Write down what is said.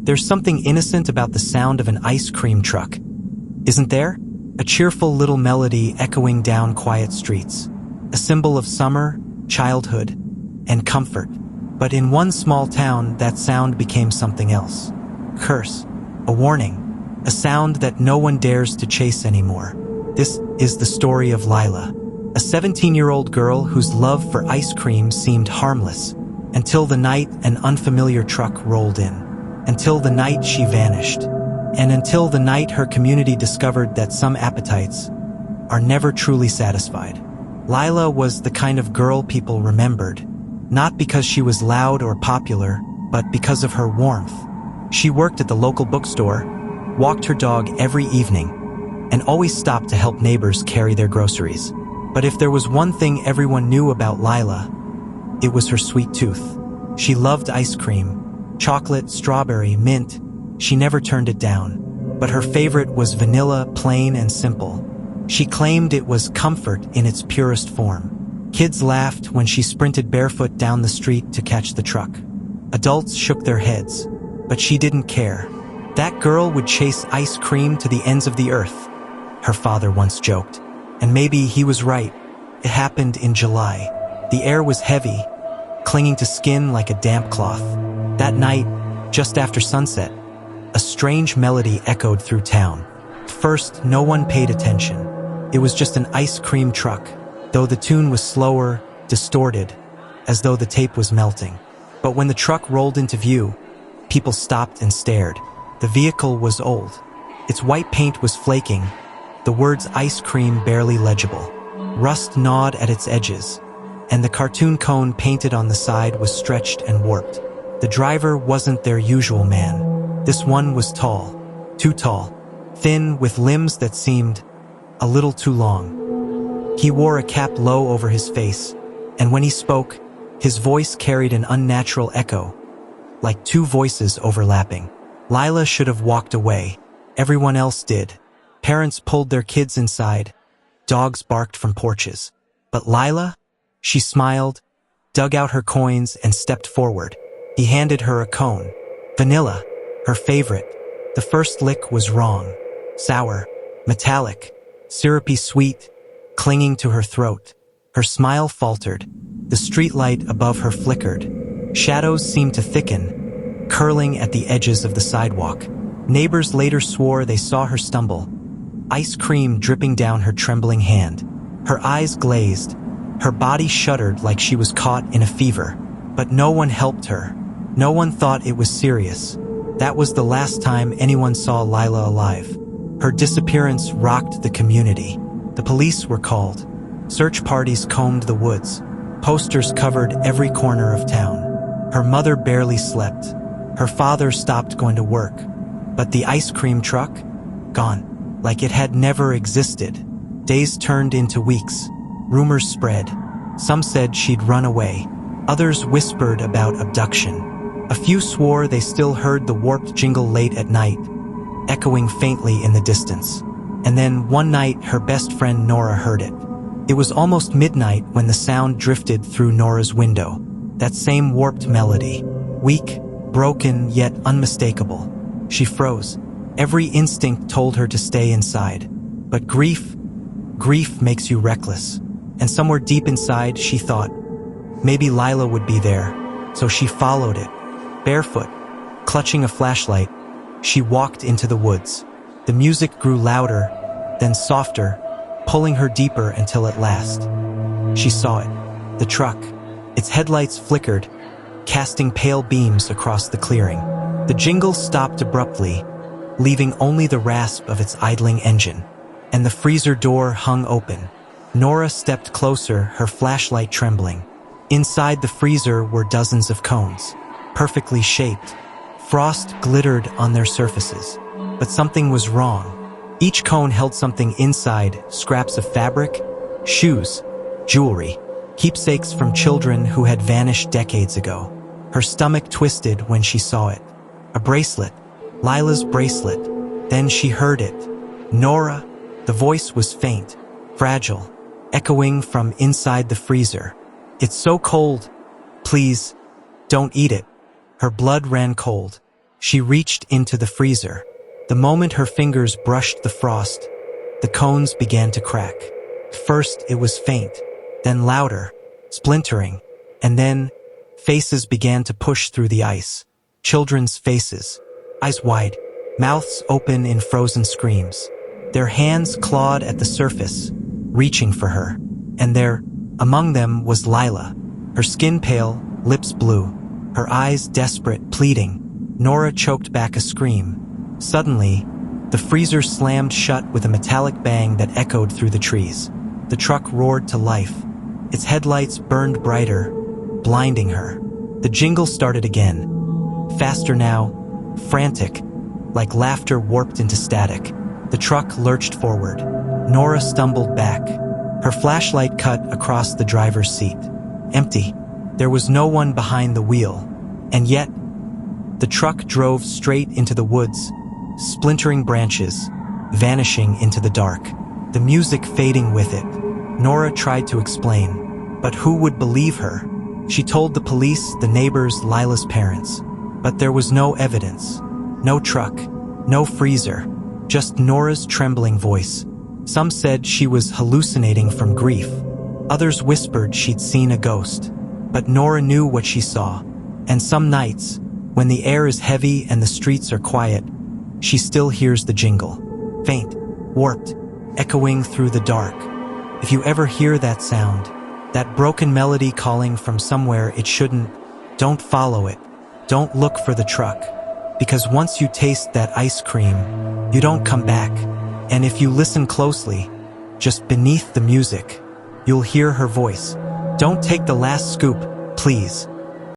There's something innocent about the sound of an ice cream truck, isn't there? A cheerful little melody echoing down quiet streets. A symbol of summer, childhood, and comfort. But in one small town, that sound became something else. Curse. A warning. A sound that no one dares to chase anymore. This is the story of Lila, a 17-year-old girl whose love for ice cream seemed harmless, until the night an unfamiliar truck rolled in. Until the night she vanished. And until the night her community discovered that some appetites are never truly satisfied. Lila was the kind of girl people remembered, not because she was loud or popular, but because of her warmth. She worked at the local bookstore, walked her dog every evening, and always stopped to help neighbors carry their groceries. But if there was one thing everyone knew about Lila, it was her sweet tooth. She loved ice cream, chocolate, strawberry, mint. She never turned it down. But her favorite was vanilla, plain and simple. She claimed it was comfort in its purest form. Kids laughed when she sprinted barefoot down the street to catch the truck. Adults shook their heads, but she didn't care. That girl would chase ice cream to the ends of the earth, her father once joked. And maybe he was right. It happened in July. The air was heavy, clinging to skin like a damp cloth. That night, just after sunset, a strange melody echoed through town. At first, no one paid attention. It was just an ice cream truck, though the tune was slower, distorted, as though the tape was melting. But when the truck rolled into view, people stopped and stared. The vehicle was old. Its white paint was flaking, the words ice cream barely legible. Rust gnawed at its edges, and the cartoon cone painted on the side was stretched and warped. The driver wasn't their usual man. This one was tall, too tall, thin with limbs that seemed a little too long. He wore a cap low over his face, and when he spoke, his voice carried an unnatural echo, like two voices overlapping. Lila should have walked away. Everyone else did. Parents pulled their kids inside. Dogs barked from porches. But Lila? She smiled, dug out her coins, and stepped forward. He handed her a cone. Vanilla, her favorite. The first lick was wrong. Sour, metallic, syrupy sweet, clinging to her throat. Her smile faltered. The streetlight above her flickered. Shadows seemed to thicken, curling at the edges of the sidewalk. Neighbors later swore they saw her stumble, ice cream dripping down her trembling hand. Her eyes glazed, her body shuddered like she was caught in a fever. But no one helped her. No one thought it was serious. That was the last time anyone saw Lila alive. Her disappearance rocked the community. The police were called. Search parties combed the woods. Posters covered every corner of town. Her mother barely slept. Her father stopped going to work. But the ice cream truck? Gone. Like it had never existed. Days turned into weeks. Rumors spread. Some said she'd run away. Others whispered about abduction. A few swore they still heard the warped jingle late at night, echoing faintly in the distance. And then one night, her best friend Nora heard it. It was almost midnight when the sound drifted through Nora's window. That same warped melody. Weak, broken, yet unmistakable. She froze. Every instinct told her to stay inside. But grief makes you reckless. And somewhere deep inside, she thought, maybe Lila would be there. So she followed it. Barefoot, clutching a flashlight, she walked into the woods. The music grew louder, then softer, pulling her deeper until at last she saw it. The truck. Its headlights flickered, casting pale beams across the clearing. The jingle stopped abruptly, leaving only the rasp of its idling engine. And the freezer door hung open. Nora stepped closer, her flashlight trembling. Inside the freezer were dozens of cones, perfectly shaped. Frost glittered on their surfaces. But something was wrong. Each cone held something inside, scraps of fabric, shoes, jewelry, keepsakes from children who had vanished decades ago. Her stomach twisted when she saw it. A bracelet, Lila's bracelet. Then she heard it. Nora. The voice was faint, fragile, echoing from inside the freezer. It's so cold. Please, don't eat it. Her blood ran cold. She reached into the freezer. The moment her fingers brushed the frost, the cones began to crack. First it was faint, then louder, splintering, and then faces began to push through the ice. Children's faces, eyes wide, mouths open in frozen screams. Their hands clawed at the surface, reaching for her. And there, among them, was Lila, her skin pale, lips blue, her eyes desperate, pleading. Nora choked back a scream. Suddenly, the freezer slammed shut with a metallic bang that echoed through the trees. The truck roared to life. Its headlights burned brighter, blinding her. The jingle started again. Faster now, frantic, like laughter warped into static. The truck lurched forward. Nora stumbled back. Her flashlight cut across the driver's seat. Empty. There was no one behind the wheel. And yet, the truck drove straight into the woods, splintering branches, vanishing into the dark. The music fading with it. Nora tried to explain, but who would believe her? She told the police, the neighbors, Lila's parents. But there was no evidence. No truck, no freezer, just Nora's trembling voice. Some said she was hallucinating from grief. Others whispered she'd seen a ghost. But Nora knew what she saw. And some nights, when the air is heavy and the streets are quiet, she still hears the jingle. Faint, warped, echoing through the dark. If you ever hear that sound, that broken melody calling from somewhere it shouldn't, don't follow it. Don't look for the truck. Because once you taste that ice cream, you don't come back. And if you listen closely, just beneath the music, you'll hear her voice. Don't take the last scoop, please.